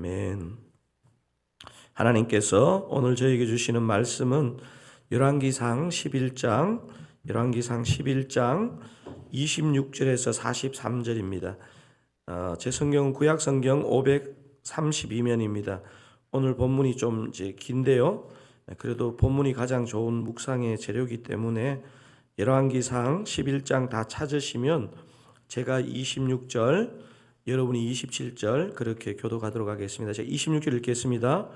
아멘. 하나님께서 오늘 저에게 주시는 말씀은 열왕기상 11장 26절에서 43절입니다. 제 성경은 구약 성경 532면입니다. 오늘 본문이 좀 이제 긴데요. 그래도 본문이 가장 좋은 묵상의 재료이기 때문에 열왕기상 11장 다 찾으시면 제가 26절, 여러분이 27절 그렇게 교독하도록 하겠습니다. 제가 26절 읽겠습니다.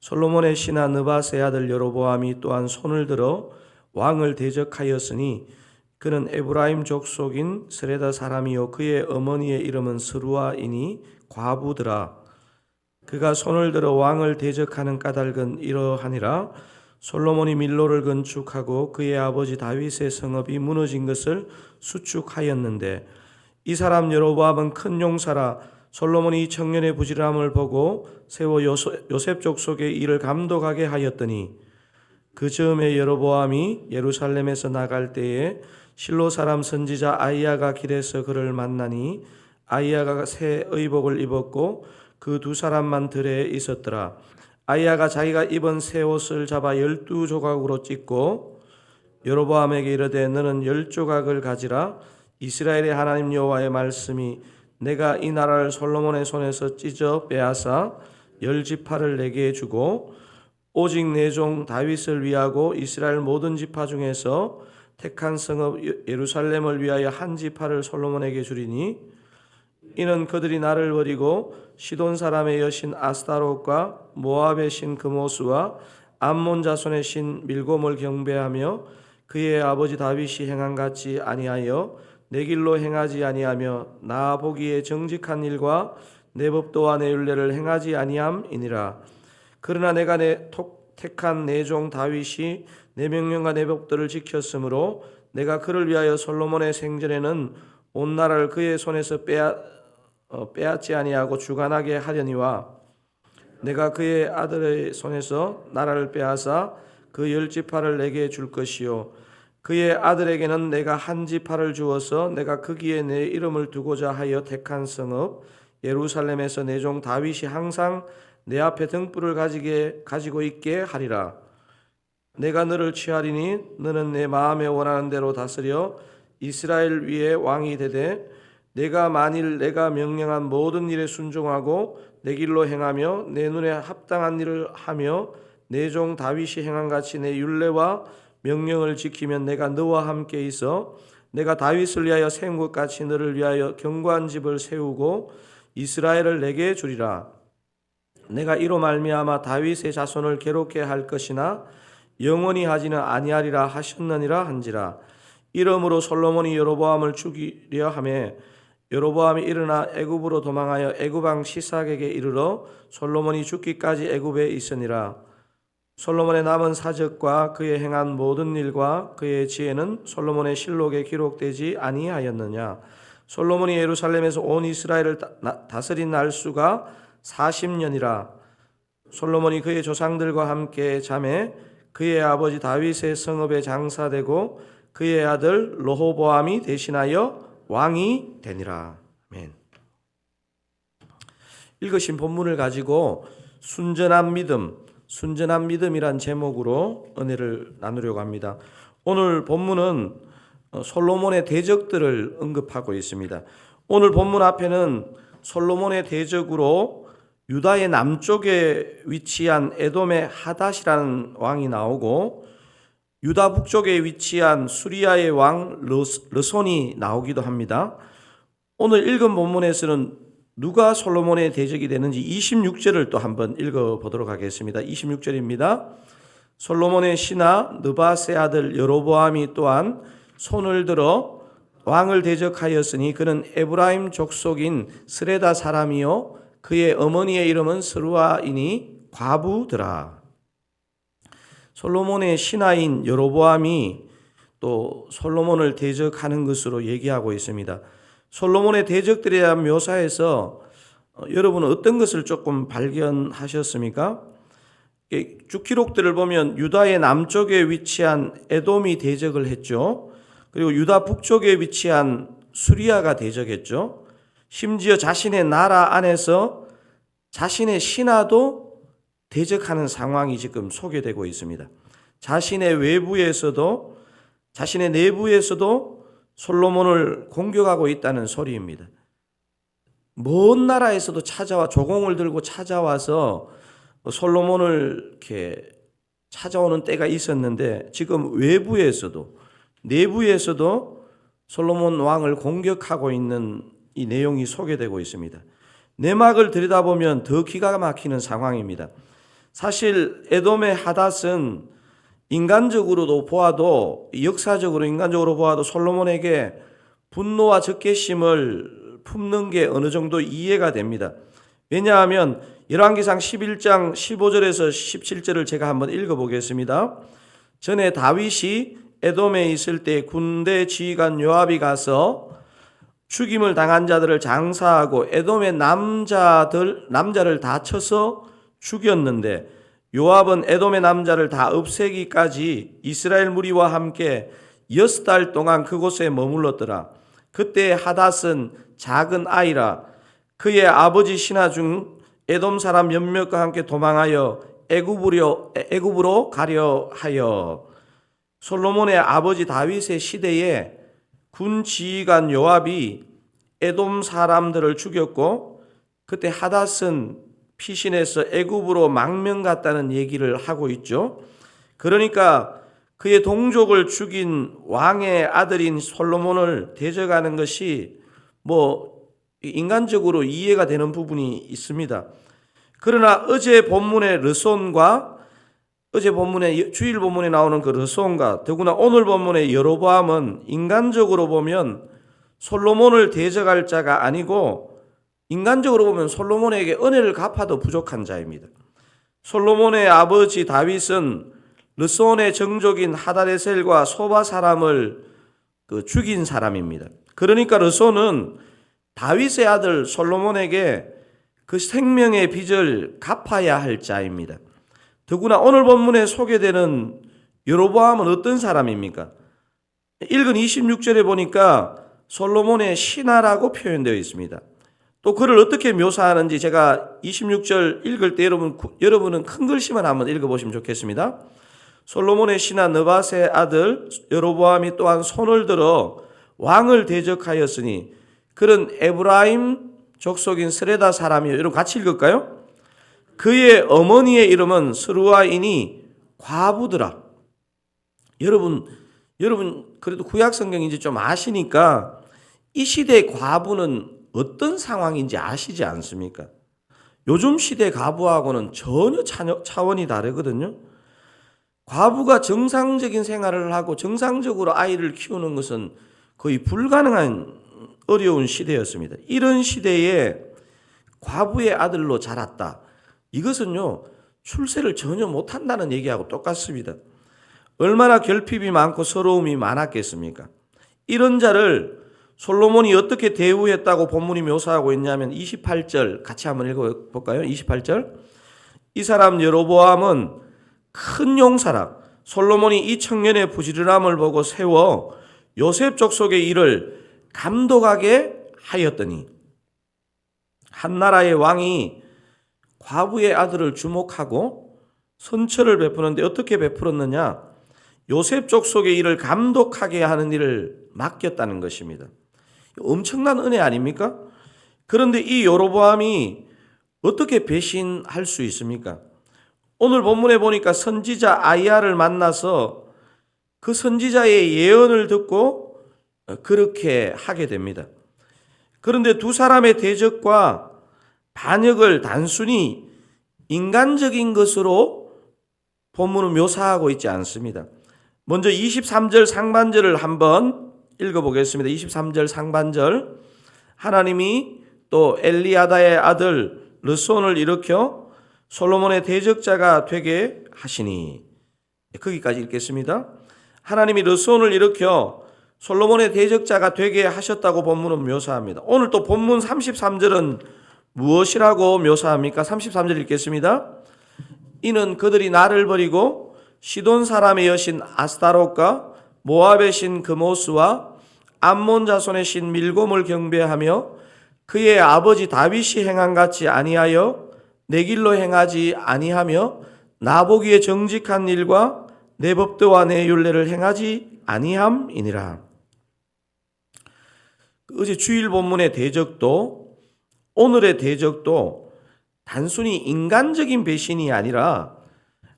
솔로몬의 신하 느밧의 아들 여로보암이 또한 손을 들어 왕을 대적하였으니 그는 에브라임 족속인 스레다 사람이요 그의 어머니의 이름은 스루아이니 과부더라. 그가 손을 들어 왕을 대적하는 까닭은 이러하니라. 솔로몬이 밀로를 건축하고 그의 아버지 다윗의 성읍이 무너진 것을 수축하였는데 이 사람 여로보암은 큰 용사라. 솔로몬이 이 청년의 부지런함을 보고 세워 요셉 족속의 일을 감독하게 하였더니 그 즈음에 여로보암이 예루살렘에서 나갈 때에 실로 사람 선지자 아히야가 길에서 그를 만나니 아히야가 새 의복을 입었고 그 두 사람만 들에 있었더라. 아히야가 자기가 입은 새 옷을 잡아 12조각으로 찢고 여로보암에게 이르되 너는 10조각을 가지라. 이스라엘의 하나님 여호와의 말씀이 내가 이 나라를 솔로몬의 손에서 찢어 빼앗아 10지파를 내게 주고 오직 내 종 다윗을 위하고 이스라엘 모든 지파 중에서 택한 성읍 예루살렘을 위하여 한 지파를 솔로몬에게 주리니 이는 그들이 나를 버리고 시돈 사람의 여신 아스타롯과 모압의 신 그모스와 암몬 자손의 신 밀곰을 경배하며 그의 아버지 다윗이 행한 같이 아니하여 내 길로 행하지 아니하며 나 보기에 정직한 일과 내 법도와 내 율례를 행하지 아니함이니라. 그러나 내가 택한 내 종 다윗이 내 명령과 내 법도를 지켰으므로 내가 그를 위하여 솔로몬의 생전에는 온 나라를 그의 손에서 빼앗지 아니하고 주관하게 하려니와 내가 그의 아들의 손에서 나라를 빼앗아 그 10지파를 내게 줄 것이요 그의 아들에게는 내가 한 지파를 주어서 내가 거기에 내 이름을 두고자 하여 택한 성읍 예루살렘에서 내 종 다윗이 항상 내 앞에 등불을 가지고 있게 하리라. 내가 너를 취하리니 너는 내 마음에 원하는 대로 다스려 이스라엘 위에 왕이 되되 내가 만일 내가 명령한 모든 일에 순종하고 내 길로 행하며 내 눈에 합당한 일을 하며 내 종 다윗이 행한 같이 내 율례와 명령을 지키면 내가 너와 함께 있어 내가 다윗을 위하여 세운 것 같이 너를 위하여 견고한 집을 세우고 이스라엘을 내게 주리라. 내가 이로 말미암아 다윗의 자손을 괴롭게 할 것이나 영원히 하지는 아니하리라 하셨느니라 한지라. 이러므로 솔로몬이 여로보암을 죽이려 하매 여로보암이 일어나 애굽으로 도망하여 애굽 왕 시삭에게 이르러 솔로몬이 죽기까지 애굽에 있으니라. 솔로몬의 남은 사적과 그의 행한 모든 일과 그의 지혜는 솔로몬의 실록에 기록되지 아니하였느냐. 솔로몬이 예루살렘에서 온 이스라엘을 다스린 날수가 40년이라. 솔로몬이 그의 조상들과 함께 잠에 그의 아버지 다윗의 성읍에 장사되고 그의 아들 르호보암이 대신하여 왕이 되니라. 아멘. 읽으신 본문을 가지고 순전한 믿음이란 제목으로 은혜를 나누려고 합니다. 오늘 본문은 솔로몬의 대적들을 언급하고 있습니다. 오늘 본문 앞에는 솔로몬의 대적으로 유다의 남쪽에 위치한 에돔의 하닷이라는 왕이 나오고 유다 북쪽에 위치한 수리아의 왕 르손이 나오기도 합니다. 오늘 읽은 본문에서는 누가 솔로몬의 대적이 되는지 26절을 또 한번 읽어보도록 하겠습니다. 26절입니다. 솔로몬의 신하 느밧의 아들 여로보암이 또한 손을 들어 왕을 대적하였으니 그는 에브라임 족속인 스레다 사람이요 그의 어머니의 이름은 스루아이니 과부더라. 솔로몬의 신하인 여로보암이 또 솔로몬을 대적하는 것으로 얘기하고 있습니다. 솔로몬의 대적들에 대한 묘사에서 여러분은 어떤 것을 조금 발견하셨습니까? 쭉 기록들을 보면 유다의 남쪽에 위치한 에돔이 대적을 했죠. 그리고 유다 북쪽에 위치한 수리아가 대적했죠. 심지어 자신의 나라 안에서 자신의 신하도 대적하는 상황이 지금 소개되고 있습니다. 자신의 외부에서도 자신의 내부에서도 솔로몬을 공격하고 있다는 소리입니다. 먼 나라에서도 찾아와 조공을 들고 찾아와서 솔로몬을 이렇게 찾아오는 때가 있었는데 지금 외부에서도 내부에서도 솔로몬 왕을 공격하고 있는 이 내용이 소개되고 있습니다. 내막을 들여다보면 더 기가 막히는 상황입니다. 사실 에돔의 하닷은 인간적으로도 보아도 역사적으로 인간적으로 보아도 솔로몬에게 분노와 적개심을 품는 게 어느 정도 이해가 됩니다. 왜냐하면 열왕기상 11장 15절에서 17절을 제가 한번 읽어보겠습니다. 전에 다윗이 에돔에 있을 때 군대 지휘관 요압이 가서 죽임을 당한 자들을 장사하고 에돔의 남자를 다 쳐서 죽였는데 요압은 에돔의 남자를 다 없애기까지 이스라엘 무리와 함께 6달 동안 그곳에 머물렀더라. 그때 하닷은 작은 아이라 그의 아버지 신하 중 에돔 사람 몇몇과 함께 도망하여 애굽으로 가려 하여. 솔로몬의 아버지 다윗의 시대에 군 지휘관 요압이 에돔 사람들을 죽였고 그때 하닷은 피신해서 애굽으로 망명 갔다는 얘기를 하고 있죠. 그러니까 그의 동족을 죽인 왕의 아들인 솔로몬을 대적하는 것이 인간적으로 이해가 되는 부분이 있습니다. 그러나 어제 본문의 르손과 어제 본문에 주일 본문에 나오는 그 르손과 더구나 오늘 본문의 여로보암은 인간적으로 보면 솔로몬을 대적할 자가 아니고 인간적으로 보면 솔로몬에게 은혜를 갚아도 부족한 자입니다. 솔로몬의 아버지 다윗은 르손의 정족인 하다데셀과 소바 사람을 죽인 사람입니다. 그러니까 르손은 다윗의 아들 솔로몬에게 그 생명의 빚을 갚아야 할 자입니다. 더구나 오늘 본문에 소개되는 여로보암은 어떤 사람입니까? 읽은 26절에 보니까 솔로몬의 신하라고 표현되어 있습니다. 또 그를 어떻게 묘사하는지 제가 26절 읽을 때 여러분은 큰 글씨만 한번 읽어보시면 좋겠습니다. 솔로몬의 신하 느밧의 아들 여로보암이 또한 손을 들어 왕을 대적하였으니 그는 에브라임 족속인 스레다 사람이요. 여러분 같이 읽을까요? 그의 어머니의 이름은 스루아이니 과부더라. 여러분 그래도 구약 성경인지 좀 아시니까 이 시대의 과부는 어떤 상황인지 아시지 않습니까? 요즘 시대 과부하고는 전혀 차원이 다르거든요. 과부가 정상적인 생활을 하고 정상적으로 아이를 키우는 것은 거의 불가능한 어려운 시대였습니다. 이런 시대에 과부의 아들로 자랐다. 이것은요, 출세를 전혀 못한다는 얘기하고 똑같습니다. 얼마나 결핍이 많고 서러움이 많았겠습니까? 이런 자를 솔로몬이 어떻게 대우했다고 본문이 묘사하고 있냐면 28절 같이 한번 읽어볼까요? 28절. 이 사람 여로보암은 큰 용사라. 솔로몬이 이 청년의 부지런함을 보고 세워 요셉 족속의 일을 감독하게 하였더니 한 나라의 왕이 과부의 아들을 주목하고 선처를 베푸는데 어떻게 베풀었느냐? 요셉 족속의 일을 감독하게 하는 일을 맡겼다는 것입니다. 엄청난 은혜 아닙니까? 그런데 이 여로보암이 어떻게 배신할 수 있습니까? 오늘 본문에 보니까 선지자 아이야를 만나서 그 선지자의 예언을 듣고 그렇게 하게 됩니다. 그런데 두 사람의 대적과 반역을 단순히 인간적인 것으로 본문은 묘사하고 있지 않습니다. 먼저 23절 상반절을 한번 읽어보겠습니다. 23절 상반절. 하나님이 또 엘리야다의 아들 르손을 일으켜 솔로몬의 대적자가 되게 하시니. 거기까지 읽겠습니다. 하나님이 르손을 일으켜 솔로몬의 대적자가 되게 하셨다고 본문은 묘사합니다. 오늘 또 본문 33절은 무엇이라고 묘사합니까? 33절 읽겠습니다. 이는 그들이 나를 버리고 시돈 사람의 여신 아스타롯과 모압의 신 그모스와 암몬 자손의 신 밀곰을 경배하며 그의 아버지 다윗이 행한 같이 아니하여 내 길로 행하지 아니하며 나보기에 정직한 일과 내 법도와 내 율례를 행하지 아니함이니라. 어제 주일 본문의 대적도 오늘의 대적도 단순히 인간적인 배신이 아니라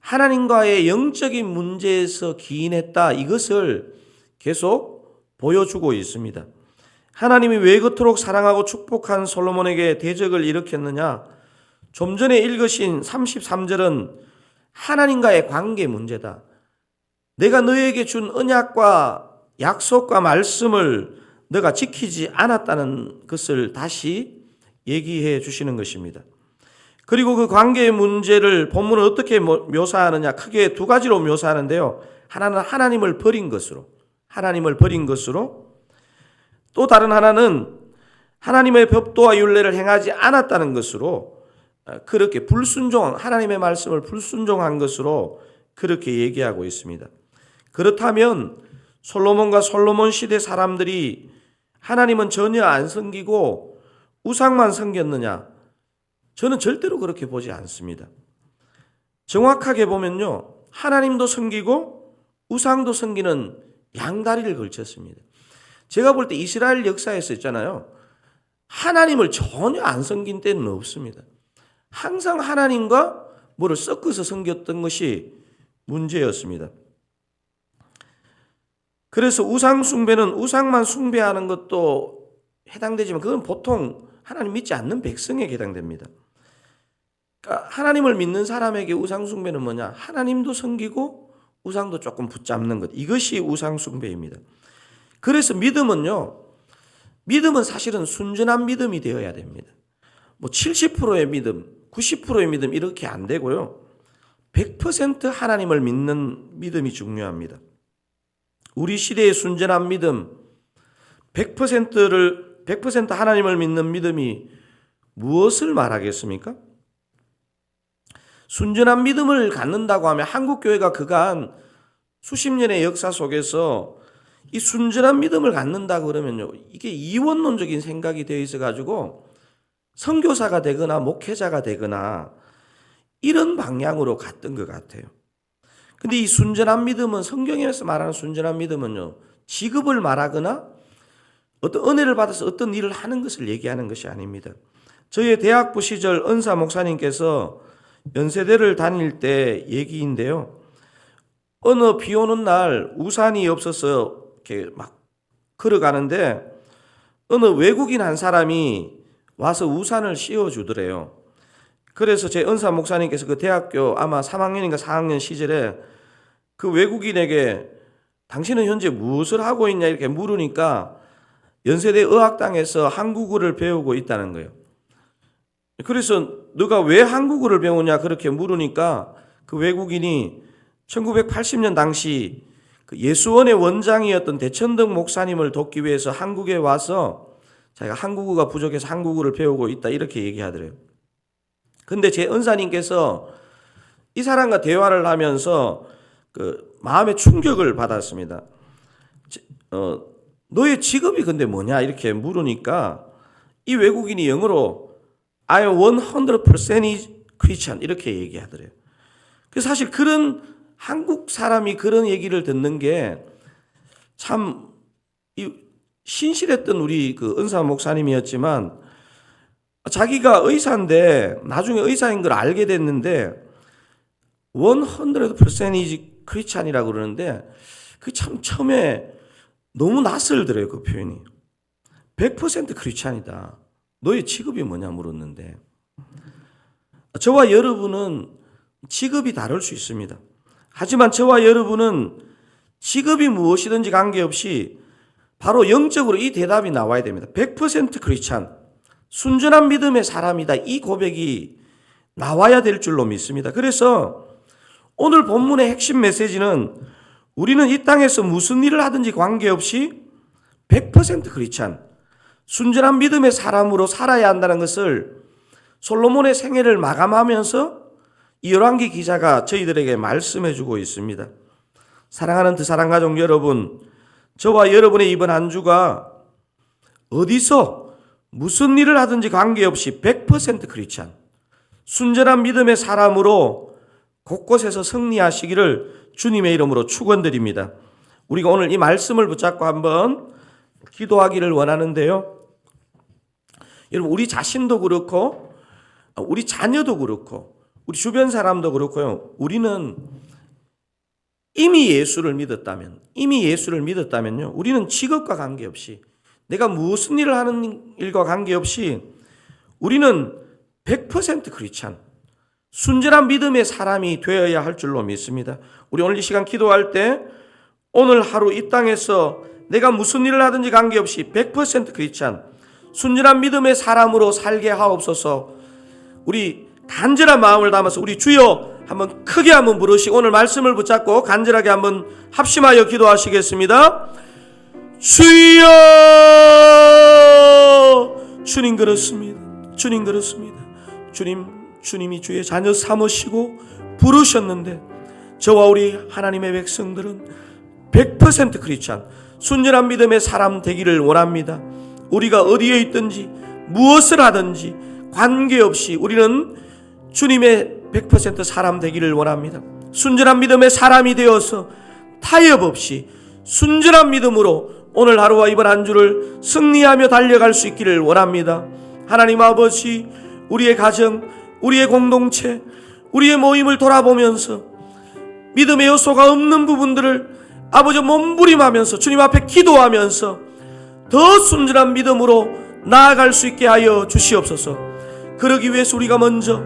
하나님과의 영적인 문제에서 기인했다, 이것을 계속 보여주고 있습니다. 하나님이 왜 그토록 사랑하고 축복한 솔로몬에게 대적을 일으켰느냐? 좀 전에 읽으신 33절은 하나님과의 관계 문제다. 내가 너에게 준 언약과 약속과 말씀을 너가 지키지 않았다는 것을 다시 얘기해 주시는 것입니다. 그리고 그 관계의 문제를 본문은 어떻게 묘사하느냐? 크게 두 가지로 묘사하는데요. 하나는 하나님을 버린 것으로, 또 다른 하나는 하나님의 법도와 율례를 행하지 않았다는 것으로, 그렇게 하나님의 말씀을 불순종한 것으로 그렇게 얘기하고 있습니다. 그렇다면 솔로몬과 솔로몬 시대 사람들이 하나님은 전혀 안 섬기고 우상만 섬겼느냐? 저는 절대로 그렇게 보지 않습니다. 정확하게 보면요, 하나님도 섬기고 우상도 섬기는 양다리를 걸쳤습니다. 제가 볼 때 이스라엘 역사에서 있잖아요, 하나님을 전혀 안 섬긴 때는 없습니다. 항상 하나님과 뭐를 섞어서 섬겼던 것이 문제였습니다. 그래서 우상 숭배는 우상만 숭배하는 것도 해당되지만 그건 보통 하나님 믿지 않는 백성에게 해당됩니다. 그러니까 하나님을 믿는 사람에게 우상 숭배는 뭐냐? 하나님도 섬기고 우상도 조금 붙잡는 것, 이것이 우상 숭배입니다. 그래서 믿음은 사실은 순전한 믿음이 되어야 됩니다. 70%의 믿음, 90%의 믿음 이렇게 안 되고요. 100% 하나님을 믿는 믿음이 중요합니다. 우리 시대의 순전한 믿음, 100% 하나님을 믿는 믿음이 무엇을 말하겠습니까? 순전한 믿음을 갖는다고 하면 한국교회가 그간 수십 년의 역사 속에서 이 순전한 믿음을 갖는다고 그러면요, 이게 이원론적인 생각이 되어 있어가지고 선교사가 되거나 목회자가 되거나 이런 방향으로 갔던 것 같아요. 근데 이 순전한 믿음은, 성경에서 말하는 순전한 믿음은요, 직업을 말하거나 어떤 은혜를 받아서 어떤 일을 하는 것을 얘기하는 것이 아닙니다. 저희 대학부 시절 은사 목사님께서 연세대를 다닐 때 얘기인데요. 어느 비 오는 날 우산이 없어서 이렇게 막 걸어가는데 어느 외국인 한 사람이 와서 우산을 씌워주더래요. 그래서 제 은사 목사님께서 그 대학교 아마 3학년인가 4학년 시절에 그 외국인에게 당신은 현재 무엇을 하고 있냐 이렇게 물으니까 연세대 의학당에서 한국어를 배우고 있다는 거예요. 그래서 너가 왜 한국어를 배우냐 그렇게 물으니까 그 외국인이 1980년 당시 그 예수원의 원장이었던 대천덕 목사님을 돕기 위해서 한국에 와서 자기가 한국어가 부족해서 한국어를 배우고 있다 이렇게 얘기하더래요. 근데 제 은사님께서 이 사람과 대화를 하면서 그 마음의 충격을 받았습니다. 너의 직업이 근데 뭐냐 이렇게 물으니까 이 외국인이 영어로 I am 100% Christian 이렇게 얘기하더래요. 그래서 사실 그런 한국 사람이 그런 얘기를 듣는 게 참 신실했던 우리 그 은사 목사님이었지만 자기가 의사인데 나중에 의사인 걸 알게 됐는데 100% 크리스찬이라고 그러는데 그 참 처음에 너무 낯설더래요. 그 표현이. 100% 크리스찬이다. 너의 직업이 뭐냐 물었는데 저와 여러분은 직업이 다를 수 있습니다. 하지만 저와 여러분은 직업이 무엇이든지 관계없이 바로 영적으로 이 대답이 나와야 됩니다. 100% 크리스찬, 순전한 믿음의 사람이다. 이 고백이 나와야 될 줄로 믿습니다. 그래서 오늘 본문의 핵심 메시지는 우리는 이 땅에서 무슨 일을 하든지 관계없이 100% 크리스찬, 순전한 믿음의 사람으로 살아야 한다는 것을 솔로몬의 생애를 마감하면서 이 열왕기 기자가 저희들에게 말씀해 주고 있습니다. 사랑하는 드사랑가족 여러분, 저와 여러분의 이번 한 주가 어디서 무슨 일을 하든지 관계없이 100% 크리스찬, 순전한 믿음의 사람으로 곳곳에서 승리하시기를 주님의 이름으로 축원드립니다. 우리가 오늘 이 말씀을 붙잡고 한번 기도하기를 원하는데요. 여러분, 우리 자신도 그렇고 우리 자녀도 그렇고 우리 주변 사람도 그렇고요. 우리는 이미 예수를 믿었다면요. 우리는 직업과 관계없이, 내가 무슨 일을 하는 일과 관계없이 우리는 100% 크리스찬, 순전한 믿음의 사람이 되어야 할 줄로 믿습니다. 우리 오늘 이 시간 기도할 때 오늘 하루 이 땅에서 내가 무슨 일을 하든지 관계없이 100% 크리스찬, 순전한 믿음의 사람으로 살게 하옵소서. 우리 간절한 마음을 담아서 우리 주여 한번 크게 한번 부르시고 오늘 말씀을 붙잡고 간절하게 한번 합심하여 기도하시겠습니다. 주여! 주님 그렇습니다. 주님 그렇습니다. 주님이 주의 자녀 삼으시고 부르셨는데 저와 우리 하나님의 백성들은 100% 크리스찬, 순전한 믿음의 사람 되기를 원합니다. 우리가 어디에 있든지 무엇을 하든지 관계없이 우리는 주님의 100% 사람 되기를 원합니다. 순전한 믿음의 사람이 되어서 타협 없이 순전한 믿음으로 오늘 하루와 이번 한 주를 승리하며 달려갈 수 있기를 원합니다. 하나님 아버지, 우리의 가정, 우리의 공동체, 우리의 모임을 돌아보면서 믿음의 요소가 없는 부분들을 아버지 몸부림하면서 주님 앞에 기도하면서 더 순전한 믿음으로 나아갈 수 있게 하여 주시옵소서. 그러기 위해서 우리가 먼저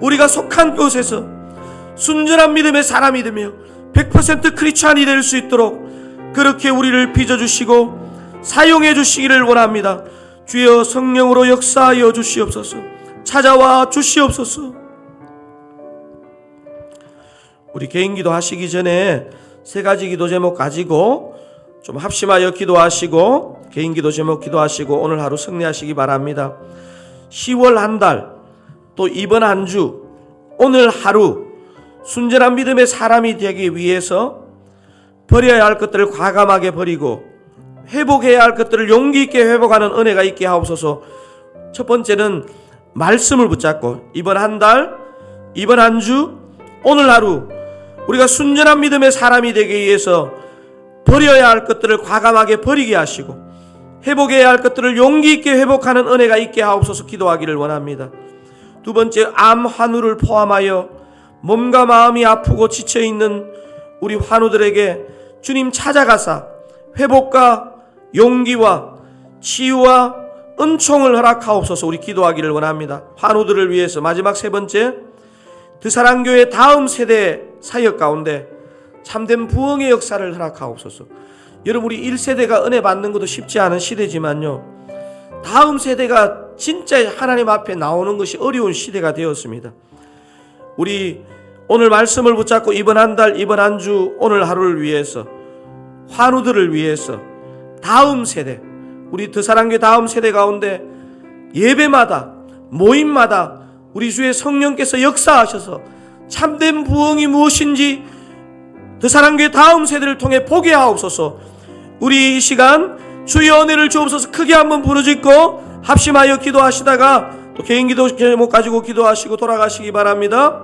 우리가 속한 곳에서 순전한 믿음의 사람이 되며 100% 크리스찬이 될 수 있도록 그렇게 우리를 빚어주시고 사용해 주시기를 원합니다. 주여 성령으로 역사하여 주시옵소서. 찾아와 주시옵소서. 우리 개인 기도 하시기 전에 세 가지 기도 제목 가지고 좀 합심하여 기도하시고 개인 기도 제목 기도하시고 오늘 하루 승리하시기 바랍니다. 10월 한 달, 또 이번 한 주, 오늘 하루 순전한 믿음의 사람이 되기 위해서 버려야 할 것들을 과감하게 버리고 회복해야 할 것들을 용기 있게 회복하는 은혜가 있게 하옵소서. 첫 번째는 말씀을 붙잡고 이번 한 달, 이번 한 주, 오늘 하루 우리가 순전한 믿음의 사람이 되기 위해서 버려야 할 것들을 과감하게 버리게 하시고 회복해야 할 것들을 용기 있게 회복하는 은혜가 있게 하옵소서 기도하기를 원합니다. 두 번째, 암 환우를 포함하여 몸과 마음이 아프고 지쳐있는 우리 환우들에게 주님 찾아가사 회복과 용기와 치유와 은총을 허락하옵소서. 우리 기도하기를 원합니다. 환우들을 위해서. 마지막 세 번째, 드사랑교회 다음 세대 사역 가운데 참된 부흥의 역사를 허락하옵소서. 여러분, 우리 1세대가 은혜 받는 것도 쉽지 않은 시대지만요, 다음 세대가 진짜 하나님 앞에 나오는 것이 어려운 시대가 되었습니다. 우리 오늘 말씀을 붙잡고 이번 한 달, 이번 한 주, 오늘 하루를 위해서 환우들을 위해서 다음 세대, 우리 드사랑교회 다음 세대 가운데 예배마다 모임마다 우리 주의 성령께서 역사하셔서 참된 부흥이 무엇인지 드사랑교회 다음 세대를 통해 보게 하옵소서. 우리 이 시간 주의 은혜를 주옵소서. 크게 한번 부르짖고 합심하여 기도하시다가 또 개인 기도 제목 가지고 기도하시고 돌아가시기 바랍니다.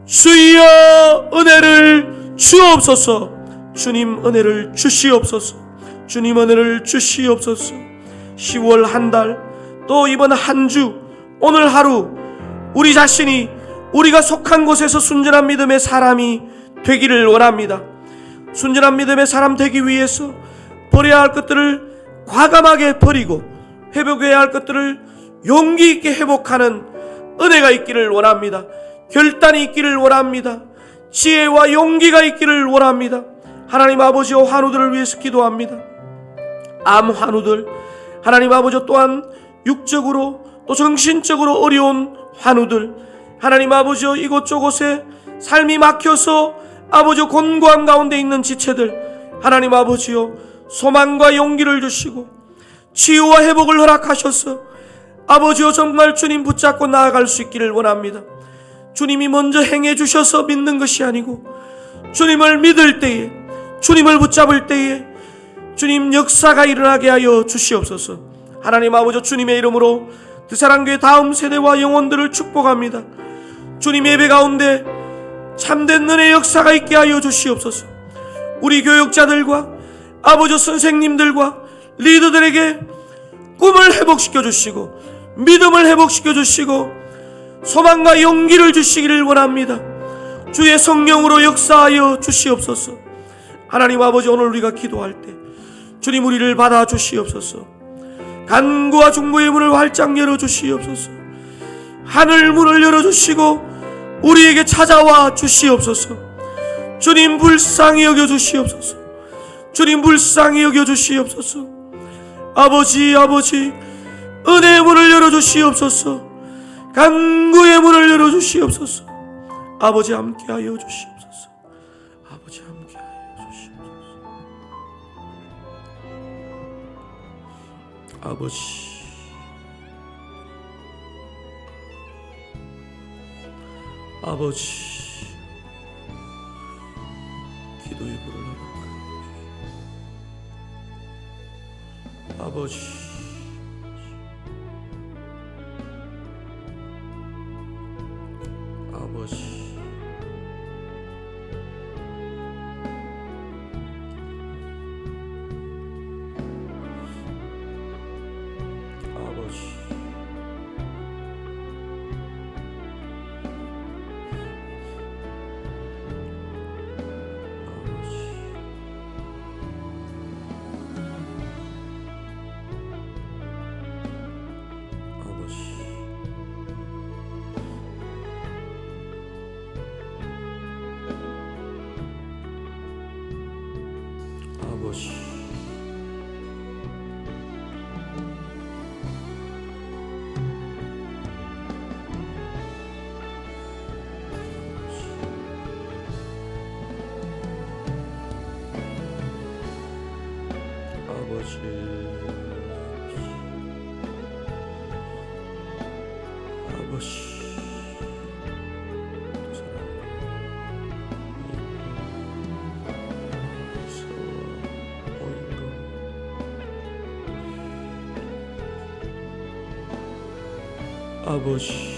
주여 은혜를 주옵소서. 주님 은혜를 주시옵소서. 주님 은혜를 주시옵소서. 10월 한 달, 또 이번 한 주, 오늘 하루 우리 자신이 우리가 속한 곳에서 순전한 믿음의 사람이 되기를 원합니다. 순전한 믿음의 사람 되기 위해서 버려야 할 것들을 과감하게 버리고 회복해야 할 것들을 용기 있게 회복하는 은혜가 있기를 원합니다. 결단이 있기를 원합니다. 지혜와 용기가 있기를 원합니다. 하나님 아버지와 환우들을 위해서 기도합니다. 암 환우들, 하나님 아버지 또한 육적으로 또 정신적으로 어려운 환우들, 하나님 아버지 이곳저곳에 삶이 막혀서 아버지 곤고함 가운데 있는 지체들, 하나님 아버지요 소망과 용기를 주시고 치유와 회복을 허락하셔서 아버지요 정말 주님 붙잡고 나아갈 수 있기를 원합니다. 주님이 먼저 행해 주셔서 믿는 것이 아니고 주님을 믿을 때에, 주님을 붙잡을 때에 주님 역사가 일어나게 하여 주시옵소서. 하나님 아버지 주님의 이름으로 드사랑교회 다음 세대와 영혼들을 축복합니다. 주님, 예배 가운데 참된 은혜의 역사가 있게 하여 주시옵소서. 우리 교육자들과 아버지 선생님들과 리더들에게 꿈을 회복시켜 주시고 믿음을 회복시켜 주시고 소망과 용기를 주시기를 원합니다. 주의 성령으로 역사하여 주시옵소서. 하나님 아버지, 오늘 우리가 기도할 때 주님, 우리를 받아 주시옵소서. 간구와 중보의 문을 활짝 열어 주시옵소서. 하늘 문을 열어 주시고 우리에게 찾아와 주시옵소서. 주님, 불쌍히 여겨 주시옵소서. 주님, 불쌍히 여겨 주시옵소서. 아버지, 은혜의 문을 열어 주시옵소서. 간구의 문을 열어 주시옵소서. 아버지, 함께하여 주시옵소서. 아버지, 함께하여 주시옵소서. 아버지, 기도의 불을 아버지, 아버지,